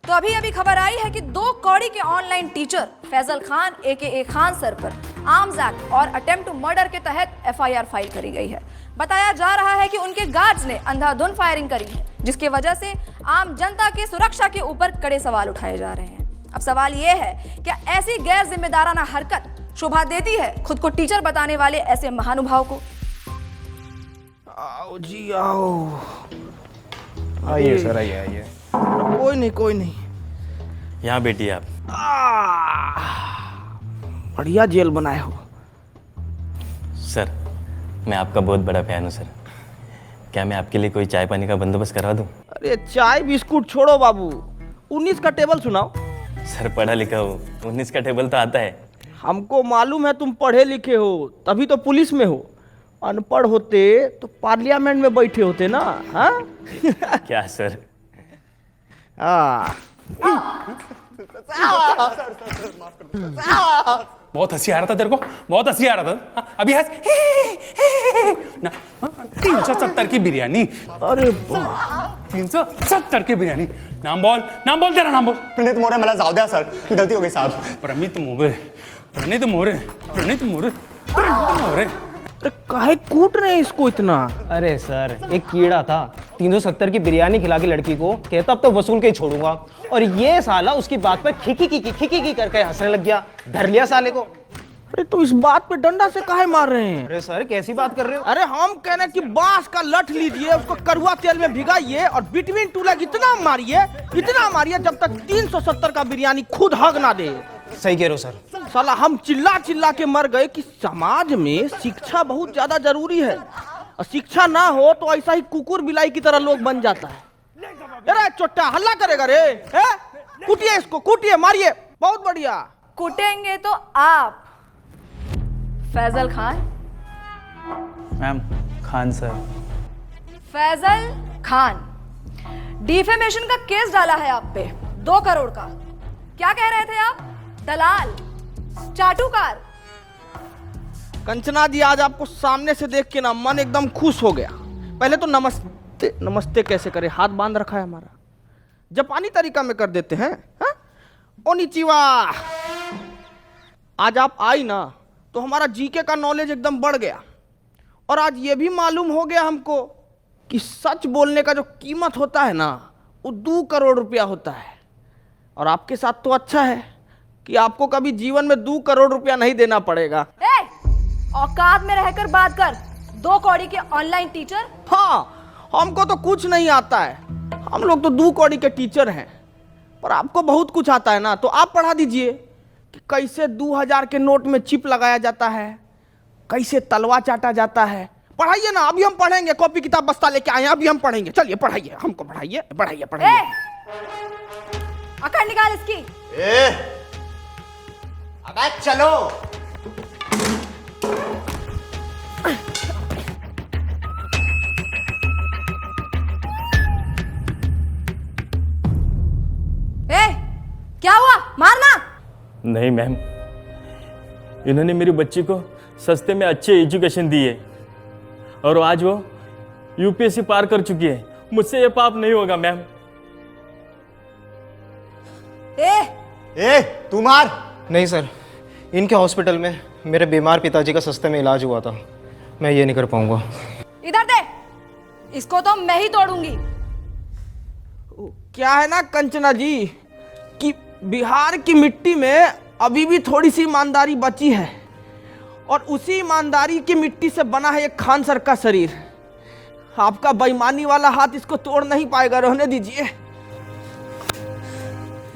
तो अभी अभी खबर आई है कि 2 कौड़ी के ऑनलाइन टीचर फैजल खान एके खान सर पर आर्म्स एक्ट और अटेम्प्ट टू मर्डर के तहत एफआईआर फाइल करी गई है। बताया जा रहा है कि उनके गार्ड्स ने अंधाधुंध फायरिंग करी है, जिसकी वजह से आम जनता की सुरक्षा के ऊपर कड़े सवाल उठाए जा रहे हैं। अब सवाल यह है, क्या ऐसी गैर जिम्मेदाराना हरकत शोभा देती है खुद को टीचर बताने वाले ऐसे महानुभाव को? आओ जी आओ। आइए सर, आइए आइए। कोई नहीं। यहाँ बैठिए आप। बढ़िया जेल बनाए हो सर, मैं आपका बहुत बड़ा फैन हूँ सर। क्या मैं आपके लिए कोई चाय पानी का बंदोबस्त करवा दूँ? अरे चाय बिस्कुट छोड़ो बाबू, 19 का टेबल सुनाओ। सर पढ़ा लिखा हूँ, 19 का टेबल तो आता है। हमको मालूम है तुम पढ़े लिखे हो, तभी तो पुलिस में हो। अनपढ़ होते तो पार्लियामेंट में बैठे होते ना। हाँ क्या सर? बहुत हंसी आ रहा था तेरे को, बहुत हंसी आ रहा था। अभी हंस ना। 370 की बिरयानी। अरे 370 की बिरयानी। नाम बोल तेरा नाम बोल। प्रणीत मोरे, मला जाऊ द्या सर, गलती हो गई साहब। प्रमित मोरे। अरे काहे कूट रहे हैं इसको इतना? अरे सर, एक कीड़ा था 370 की बिरयानी खिला के लड़की को, कहता अब तो वसूल के ही छोड़ूंगा, और ये साला उसकी बात पर खिकी करके हंसने लग गया। धर लिया साले को। अरे तो इस बात पे डंडा से काहे मार रहे हैं? अरे सर, कैसी बात कर रहे हो? अरे हम कह रहे हैं कि बांस का लठ लीजिए, उसको करुआ तेल में भिगाइए और बिटवीन टू लेग इतना मारिए जब तक 370 का बिरयानी खुद हग ना दे। सही कह रहे हो सर। साला हम चिल्ला के मर गए कि समाज में शिक्षा बहुत ज्यादा जरूरी है, और शिक्षा ना हो तो ऐसा ही कुकुर बिलाई की तरह लोग बन जाता है। अरे चोट्टा हल्ला करेगा रे? कूटिए इसको, कूटिए, मारिए। बहुत बढ़िया। कुटेंगे तो आप Faizal Khan. Ma'am, Khan sir. Faizal Khan, defamation का केस डाला है आप पे 2 करोड़ का। क्या कह रहे थे आप? दलाल, चाटुकार। कंचना जी, आज आपको सामने से देख के ना मन एकदम खुश हो गया। पहले तो नमस्ते कैसे करे, हाथ बांध रखा है हमारा, जापानी तरीका में कर देते हैं। ओनिचिवा। आज आप आई ना तो हमारा जीके का नॉलेज एकदम बढ़ गया, और आज ये भी मालूम हो गया हमको कि सच बोलने का जो कीमत होता है ना, वो 2 करोड़ रुपया होता है। और आपके साथ तो अच्छा है कि आपको कभी जीवन में 2 करोड़ रुपया नहीं देना पड़ेगा। औकात में रहकर बात कर। 2 कौड़ी के ऑनलाइन टीचर। हाँ, हमको तो कुछ नहीं आता है, हम लोग तो 2 कौड़ी के टीचर हैं। पर आपको बहुत कुछ आता है ना, तो आप पढ़ा दीजिए कि कैसे 2000 के नोट में चिप लगाया जाता है, कैसे तलवा चाटा जाता है। पढ़ाइए ना, अभी हम पढ़ेंगे। कॉपी किताब बस्ता लेके आए हैं, अभी हम पढ़ेंगे। चलिए पढ़ाइए, हमको पढ़ाइए। अकड़ निकाल इसकी। अबे चलो। क्या हुआ? मारना? नहीं मैम, इन्होंने मेरी बच्ची को सस्ते में अच्छी एजुकेशन दी है, और आज वो यूपीएससी पार कर चुकी है। मुझसे ये पाप नहीं होगा मैम। तू मार। नहीं सर, इनके हॉस्पिटल में मेरे बीमार पिताजी का सस्ते में इलाज हुआ था, मैं ये नहीं कर पाऊंगा। इधर दे, इसको तो मैं ही तोड़ूंगी। क्या है ना कंचना जी कि बिहार की मिट्टी में अभी भी थोड़ी सी ईमानदारी बची है, और उसी ईमानदारी की मिट्टी से बना है एक खान सर का शरीर। आपका बेईमानी वाला हाथ इसको तोड़ नहीं पाएगा, रहने दीजिए।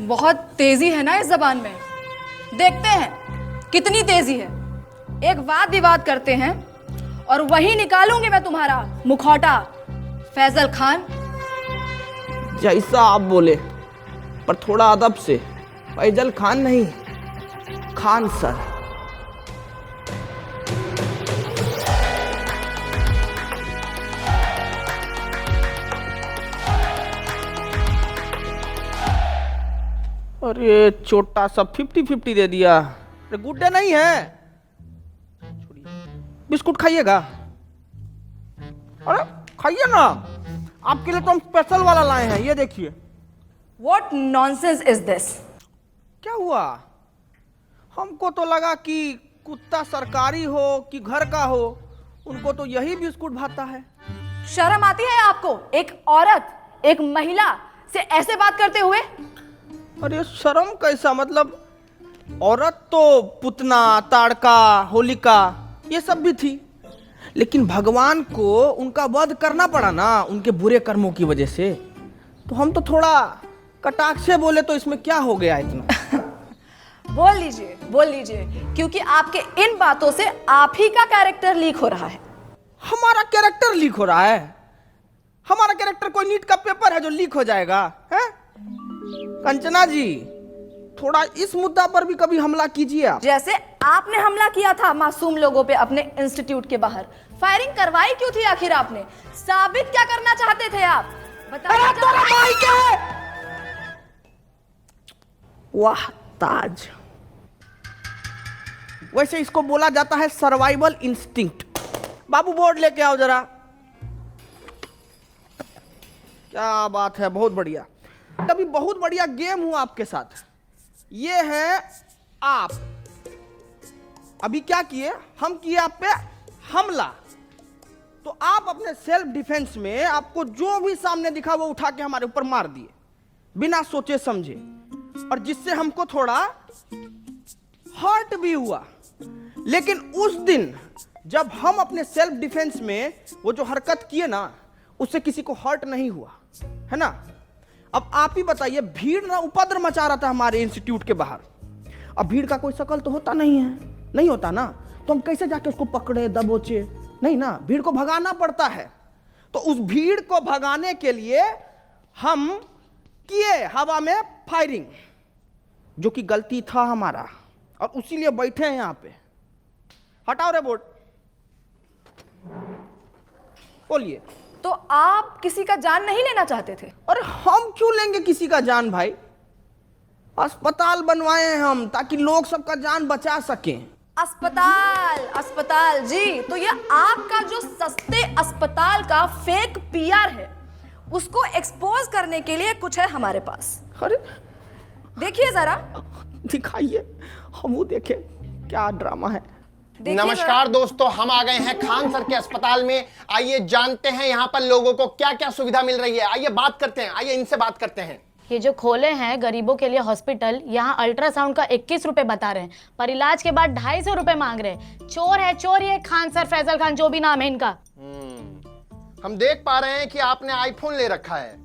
बहुत तेजी है ना इस जबान में, देखते हैं कितनी तेजी है। एक वाद विवाद करते हैं और वही निकालूंगी मैं तुम्हारा मुखौटा। फैजल खान, जैसा आप बोले, पर थोड़ा अदब से। फैजल खान नहीं, खान सर। अरे छोटा सा 50-50 दे दिया। अरे गुड्डे नहीं है, बिस्कुट खाइएगा? अरे खाइए ना, आपके लिए तो हम स्पेशल वाला लाए हैं, ये देखिए। What nonsense is this? क्या हुआ? हमको तो लगा कि कुत्ता सरकारी हो कि घर का हो, उनको तो यही बिस्कुट भाता है। शर्म आती है आपको? एक औरत, एक महिला से ऐसे बात करते हुए? अरे शर्म कैसा, मतलब औरत तो पुतना, ताड़का, होलिका ये सब भी थी, लेकिन भगवान को उनका वध करना पड़ा ना उनके बुरे कर्मों की वजह से। तो हम तो थोड़ा कटाक्ष से बोले, तो इसमें क्या हो गया इतना। बोल लीजिए, क्योंकि आपके इन बातों से आप ही का कैरेक्टर लीक हो रहा है। हमारा कैरेक्टर लीक हो रहा है? हमारा कैरेक्टर कोई नीट का पेपर है जो लीक हो जाएगा? है कंचना जी, थोड़ा इस मुद्दा पर भी कभी हमला कीजिए आप। जैसे आपने हमला किया था मासूम लोगों पे अपने इंस्टीट्यूट के बाहर। फायरिंग करवाई क्यों थी आखिर आपने? साबित क्या करना चाहते थे आप? बताइए। वाह ताज, वैसे इसको बोला जाता है सर्वाइवल इंस्टिंक्ट। बाबू बोर्ड लेके आओ जरा। क्या बात है, बहुत बढ़िया। तभी बहुत बढ़िया गेम हुआ आपके साथ। ये है आप। अभी क्या किए? हम किए आप पे हमला, तो आप अपने सेल्फ डिफेंस में आपको जो भी सामने दिखा वो उठा के हमारे ऊपर मार दिए बिना सोचे समझे, और जिससे हमको थोड़ा हर्ट भी हुआ। लेकिन उस दिन जब हम अपने सेल्फ डिफेंस में वो जो हरकत किए ना, उससे किसी को हर्ट नहीं हुआ, है ना। अब आप ही बताइए, भीड़ ना उपद्र मचा रहा था हमारे इंस्टीट्यूट के बाहर। अब भीड़ का कोई शकल तो होता नहीं है, नहीं होता ना, तो हम कैसे जाके उसको पकड़े दबोचे? नहीं ना, भीड़ को भगाना पड़ता है। तो उस भीड़ को भगाने के लिए हम किए हवा में फायरिंग, जो कि गलती था हमारा, और उसीलिए बैठे हैं यहां पे। हटाओ रे बोर्ड, बोलिए। तो आप किसी का जान नहीं लेना चाहते थे? अरे हम क्यों लेंगे किसी का जान भाई? अस्पताल बनवाए हैं हम ताकि लोग सबका जान बचा सकें। अस्पताल जी, तो ये आपका जो सस्ते अस्पताल का फेक पीआर है, उसको एक्सपोज करने के लिए कुछ है हमारे पास। अरे देखिए जरा, दिखाइए, हम वो देखें क्या ड्रामा है। नमस्कार दोस्तों, हम आ गए हैं खान सर के अस्पताल में। आइए जानते हैं यहाँ पर लोगों को क्या क्या सुविधा मिल रही है। आइए बात करते हैं, आइए इनसे बात करते हैं। ये जो खोले हैं गरीबों के लिए हॉस्पिटल, यहाँ अल्ट्रासाउंड का 21 रुपए बता रहे हैं, पर इलाज के बाद 250 रुपए मांग रहे हैं। चोर है चोर, ये खान सर, फैजल खान, जो भी नाम है इनका। हम देख पा रहे हैं कि आपने आईफोन ले रखा है।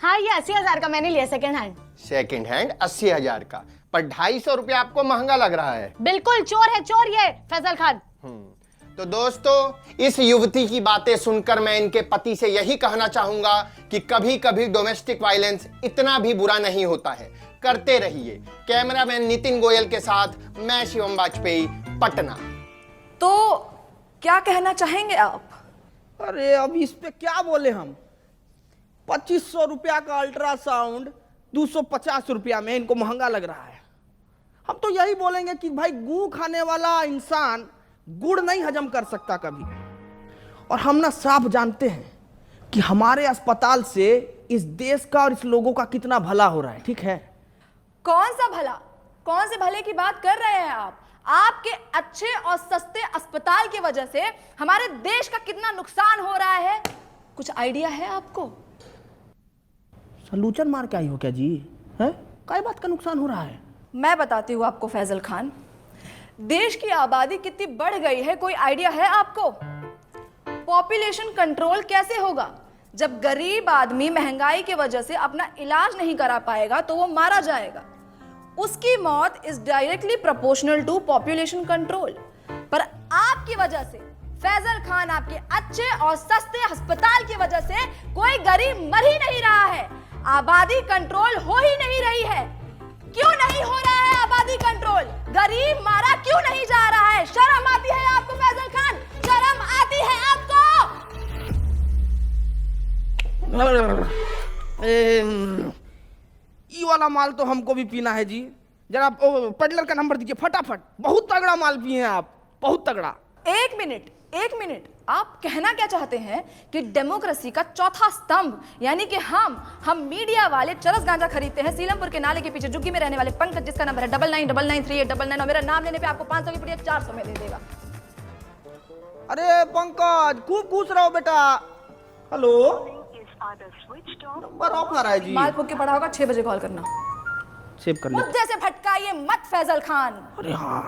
हाँ, ये 80,000 का मैंने लिया सेकेंड हैंड। सेकेंड हैंड 80,000 का, पर 250 रुपया आपको महंगा लग रहा है। बिल्कुल चोर है चोर ये फैजल खान। तो दोस्तों, इस युवती की बातें सुनकर मैं इनके पति से यही कहना चाहूंगा कि कभी कभी डोमेस्टिक वायलेंस इतना भी बुरा नहीं होता है। करते रहिए। कैमरामैन नितिन गोयल के साथ मैं शिवम वाजपेयी, पटना। तो क्या कहना चाहेंगे आप? अरे अब इस पे क्या बोले हम? 2500 रुपया का अल्ट्रासाउंड 250 रुपया में इनको महंगा लग रहा है। हम तो यही बोलेंगे कि भाई, गू खाने वाला इंसान गुड़ नहीं हजम कर सकता कभी। और हम ना साफ जानते हैं कि हमारे अस्पताल से इस देश का और इस लोगों का कितना भला हो रहा है, ठीक है। कौन सा भला? कौन से भले की बात कर रहे हैं आप? आपके अच्छे और सस्ते अस्पताल की वजह से हमारे देश का कितना नुकसान हो रहा है, कुछ आइडिया है आपको? सलूचन मार के आई हो क्या जी? है काय बात का नुकसान हो रहा है? मैं बताती हूँ आपको फैजल खान। देश की आबादी कितनी बढ़ गई है, कोई आइडिया है आपको? पॉपुलेशन कंट्रोल कैसे होगा? जब गरीब आदमी महंगाई की वजह से अपना इलाज नहीं करा पाएगा तो वो मारा जाएगा। उसकी मौत is directly proportional to population control. पर आपकी वजह से, फैजल खान, आपके अच्छे और सस्ते अस्पताल की वजह से कोई गरीब मर ही नहीं रहा है, आबादी कंट्रोल हो ही नहीं रही है। क्यों नहीं हो रहा है आबादी कंट्रोल? गरीब मारा क्यों नहीं जा रहा है? शर्म आती है आपको फैजल खान? शर्म आती है आपको? ये वाला माल तो हमको भी पीना है जी। जरा पेडलर का नंबर दीजिए फटाफट। बहुत तगड़ा माल पिए हैं आप, बहुत तगड़ा। एक मिनट, आप कहना क्या चाहते हैं कि डेमोक्रेसी का चौथा स्तंभ यानी कि हम मीडिया वाले चरस गांजा खरीदते हैं सीलमपुर के नाले के पीछे झुग्गी में रहने वाले पंकज, जिसका नंबर है 99993899 और मेरा नाम लेने पे आपको 500 की पुड़िया 400 में दे देगा। अरे पंकज खूब खुश रहो बेटा। हेलो, नंबर ऑफ आ रहा है जी। मालपुर के पड़ा होगा, 6 बजे कॉल करना। सेव कर ले। मुद्दे से भटकाइए मत फैजल खान। अरे हाँ,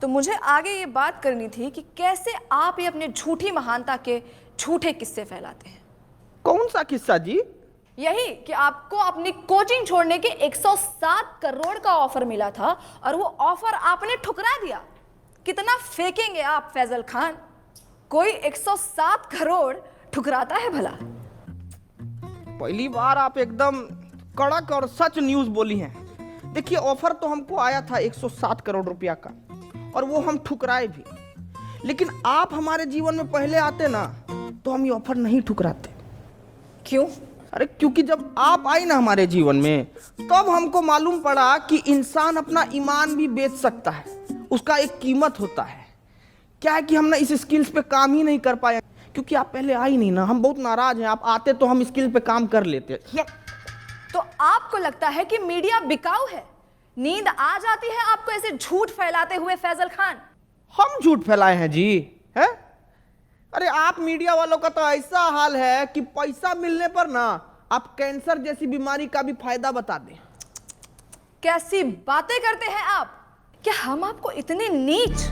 तो मुझे आगे ये बात करनी थी कि कैसे आप ये अपने झूठी महानता के झूठे किस्से फैलाते हैं। कौन सा किस्सा जी? यही कि आपको अपनी कोचिंग छोड़ने के 107 करोड़ का ऑफर मिला था और वो ऑफर आपने ठुकरा दिया। कितना फेंकेंगे आप फैजल खान? कोई 107 करोड़ ठुकराता है भला? पहली बार आप एकदम कड़क और सच न्यूज बोली हैं। देखिए, ऑफर तो हमको आया था 107 करोड़ रुपया का और वो हम ठुकराए भी, लेकिन आप हमारे जीवन में पहले आते ना तो हम ये ऑफर नहीं ठुकराते। क्यों? अरे क्योंकि जब आप आई ना हमारे जीवन में तब हमको मालूम पड़ा कि इंसान अपना ईमान भी बेच सकता है, उसका एक कीमत होता है। क्या है कि हम ना इस स्किल्स पे काम ही नहीं कर पाए क्योंकि आप पहले आई नहीं ना। हम बहुत नाराज हैं, आप आते तो हम स्किल पे काम कर लेते। तो आपको लगता है कि मीडिया बिकाऊ है? नींद आ जाती है आपको ऐसे झूठ फैलाते हुए फैजल खान? हम झूठ फैलाए हैं जी? है? अरे आप मीडिया वालों का तो ऐसा हाल है कि पैसा मिलने पर ना आप कैंसर जैसी बीमारी का भी फायदा बता दें। कैसी बातें करते हैं आप? क्या हम आपको इतने नीच,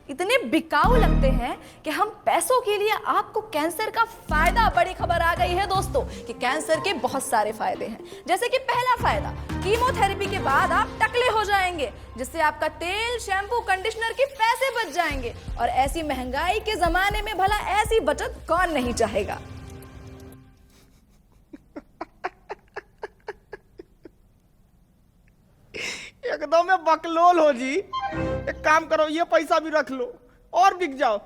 इतने बिकाऊ लगते हैं कि हम पैसों के लिए आपको कैंसर का फायदा? बड़ी खबर आ गई है दोस्तों कि कैंसर के बहुत सारे फायदे हैं। जैसे कि पहला फायदा, कीमोथेरेपी के बाद आप टकले हो जाएंगे, जिससे आपका तेल, शैम्पू, कंडीशनर के पैसे बच जाएंगे। और ऐसी महंगाई के जमाने में भला ऐसी बचत कौन नहीं चाहेगा? एकदम में बकलोल हो जी। एक काम करो, ये पैसा भी रख लो और बिक जाओ।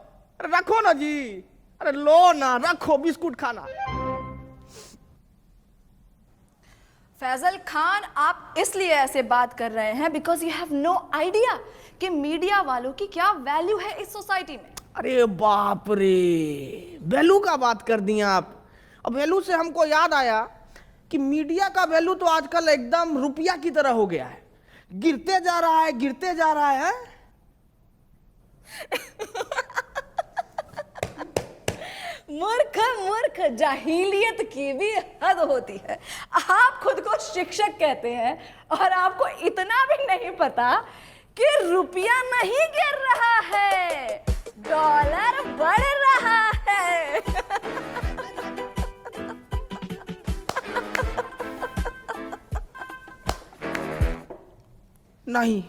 अरे रखो ना जी, अरे लो ना, रखो, बिस्कुट खाना। फैजल खान, आप इसलिए ऐसे बात कर रहे हैं because you have no idea कि मीडिया वालों की क्या वैल्यू है इस सोसाइटी में। अरे बाप रे, वैल्यू का बात कर दिया आप। अब वैल्यू से हमको याद आया कि मीडिया का वैल्यू तो आजकल एकदम रुपया की तरह हो गया है, गिरते जा रहा है, गिरते जा रहा है। मूर्ख मूर्ख, जाहिलियत की भी हद होती है। आप खुद को शिक्षक कहते हैं और आपको इतना भी नहीं पता कि रुपया नहीं गिर रहा है, डॉलर बढ़ रहा है। नहीं,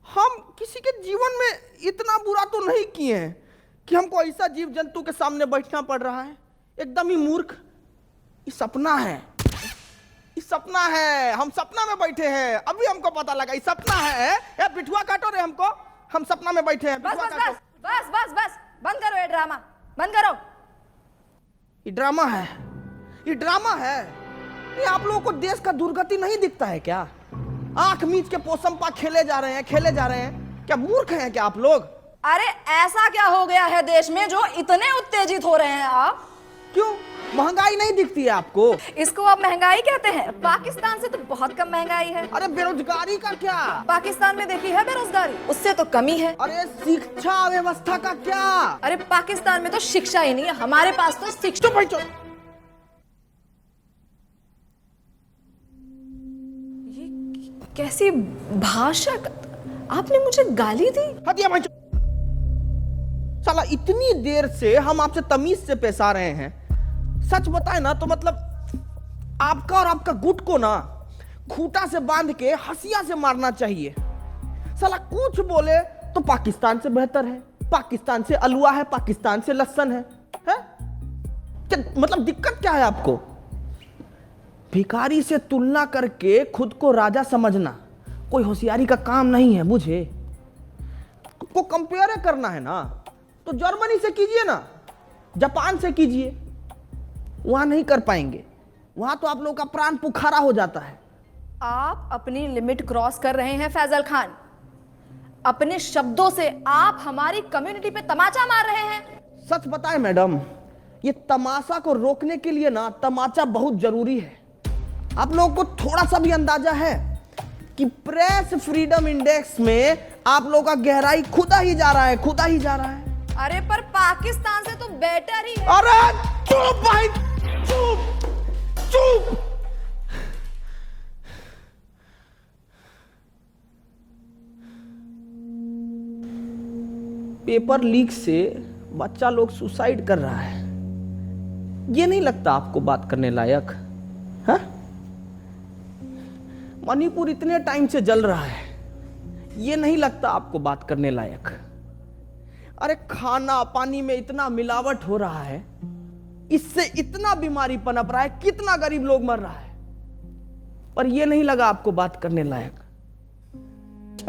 हम किसी के जीवन में इतना बुरा तो नहीं किए हैं कि हमको ऐसा जीव जंतु के सामने बैठना पड़ रहा है। एकदम ही मूर्ख। ये सपना है, ये सपना है। हम सपना में बैठे हैं, अभी हमको पता लगा ये सपना है। ए पिठुआ काटो रे हमको, हम सपना में बैठे हैं। बस पिठुआ बस काटो। बस बस बस बस, बंद करो ये ड्रामा, बंद करो। ये ड्रामा है, ये ड्रामा है। ये आप लोगों को देश का दुर्गति नहीं दिखता है क्या? आंख मीच के पोसंपा खेले जा रहे हैं, खेले जा रहे हैं। क्या मूर्ख हैं क्या आप लोग? अरे ऐसा क्या हो गया है देश में जो इतने उत्तेजित हो रहे हैं आप? क्यों, महंगाई नहीं दिखती है आपको? इसको आप महंगाई कहते हैं? पाकिस्तान से तो बहुत कम महंगाई है। अरे बेरोजगारी का क्या? पाकिस्तान में देखी है बेरोजगारी? उससे तो कमी है। अरे शिक्षा व्यवस्था का क्या? अरे पाकिस्तान में तो शिक्षा ही नहीं है, हमारे पास तो शिक्षा। ये कैसी भाषा? आपने मुझे गाली दी? हटिया भाई। साला इतनी देर से हम आपसे तमीज से पेश आ रहे हैं। सच बताए ना तो मतलब आपका और आपका गुट को ना खूंटा से बांध के हंसिया से मारना चाहिए। साला कुछ बोले तो पाकिस्तान से बेहतर है, पाकिस्तान से अलुआ है, पाकिस्तान से लहसन है? क्या मतलब दिक्कत क्या है आपको? भिखारी से तुलना करके खुद को राजा समझना कोई होशियारी का काम नहीं है, बुझे? को कंपेयर करना है ना तो जर्मनी से कीजिए ना, जापान से कीजिए। वहां नहीं कर पाएंगे, वहां तो आप लोगों का प्राण पुखारा हो जाता है। आप अपनी लिमिट क्रॉस कर रहे हैं फैजल खान। अपने शब्दों से आप हमारी कम्युनिटी पे तमाचा मार रहे हैं। सच बताएं मैडम, ये तमाशा को रोकने के लिए ना तमाचा बहुत जरूरी है। आप लोगों को थोड़ा सा भी अंदाजा है कि प्रेस फ्रीडम इंडेक्स में आप लोगों का गहराई खुदा ही जा रहा है, खुदा ही जा रहा है। अरे पर पाकिस्तान से तो बेटर ही है। अरे चुप भाई, चुप चुप। पेपर लीक से बच्चा लोग सुसाइड कर रहा है, ये नहीं लगता आपको बात करने लायक? हाँ? मणिपुर इतने टाइम से जल रहा है, ये नहीं लगता आपको बात करने लायक? अरे खाना पानी में इतना मिलावट हो रहा है, इससे इतना बीमारी पनप रहा है, कितना गरीब लोग मर रहा है, पर यह नहीं लगा आपको बात करने लायक?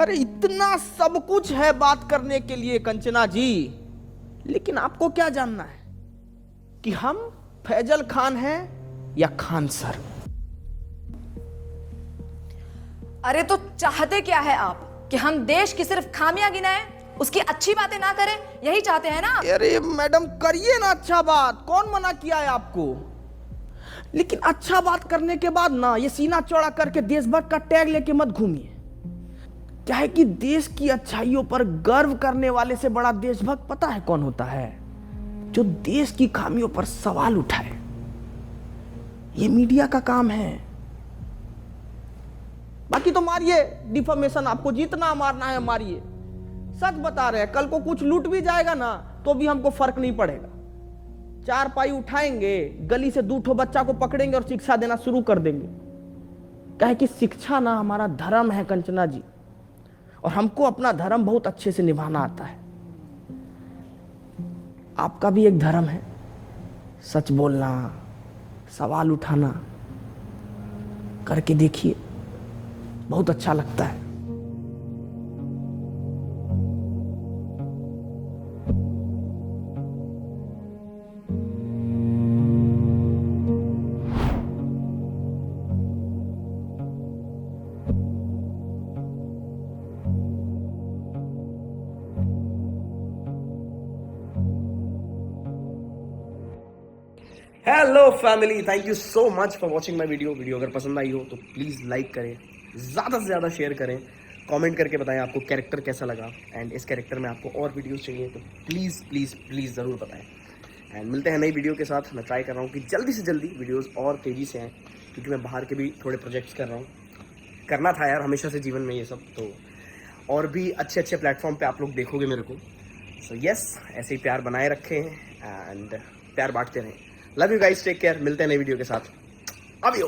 अरे इतना सब कुछ है बात करने के लिए कंचना जी, लेकिन आपको क्या जानना है कि हम फैजल खान हैं या खान सर? अरे तो चाहते क्या है आप कि हम देश की सिर्फ खामियां गिनाएं, उसकी अच्छी बातें ना करें? यही चाहते हैं ना? अरे मैडम करिए ना अच्छा बात, कौन मना किया है आपको? लेकिन अच्छा बात करने के बाद ना ये सीना चौड़ा करके देशभक्त का टैग लेके मत घूमिए। क्या है कि देश की अच्छाइयों पर गर्व करने वाले से बड़ा देशभक्त पता है कौन होता है? जो देश की खामियों पर सवाल उठाए। ये मीडिया का काम है। बाकी तो मारिए डिफॉर्मेशन, आपको जितना मारना है मारिए। सच बता रहे हैं, कल को कुछ लूट भी जाएगा ना तो भी हमको फर्क नहीं पड़ेगा। 4 पाई उठाएंगे, गली से 2 बच्चा को पकड़ेंगे और शिक्षा देना शुरू कर देंगे। क्या है कि शिक्षा ना हमारा धर्म है कंचना जी, और हमको अपना धर्म बहुत अच्छे से निभाना आता है। आपका भी एक धर्म है, सच बोलना, सवाल उठाना। करके देखिए, बहुत अच्छा लगता है। Hello family, thank you so much for watching my video. अगर पसंद आई हो तो प्लीज़ लाइक करें, ज़्यादा से ज़्यादा शेयर करें, कमेंट करके बताएं आपको कैरेक्टर कैसा लगा, एंड इस कैरेक्टर में आपको और वीडियोस चाहिए तो प्लीज़ प्लीज़ प्लीज़ ज़रूर बताएं। एंड मिलते हैं नई वीडियो के साथ। मैं ट्राई कर रहा हूँ कि जल्दी से जल्दी वीडियोज़ और तेज़ी से आएँ, क्योंकि मैं बाहर के भी थोड़े प्रोजेक्ट्स कर रहा हूँ। करना था यार हमेशा से जीवन में ये सब, तो और भी अच्छे अच्छे प्लेटफॉर्म पर आप लोग देखोगे मेरे को। सो यस, ऐसे ही प्यार बनाए रखें एंड प्यार बांटते रहें। Love you guys, take care. मिलते हैं नई वीडियो के साथ। अभी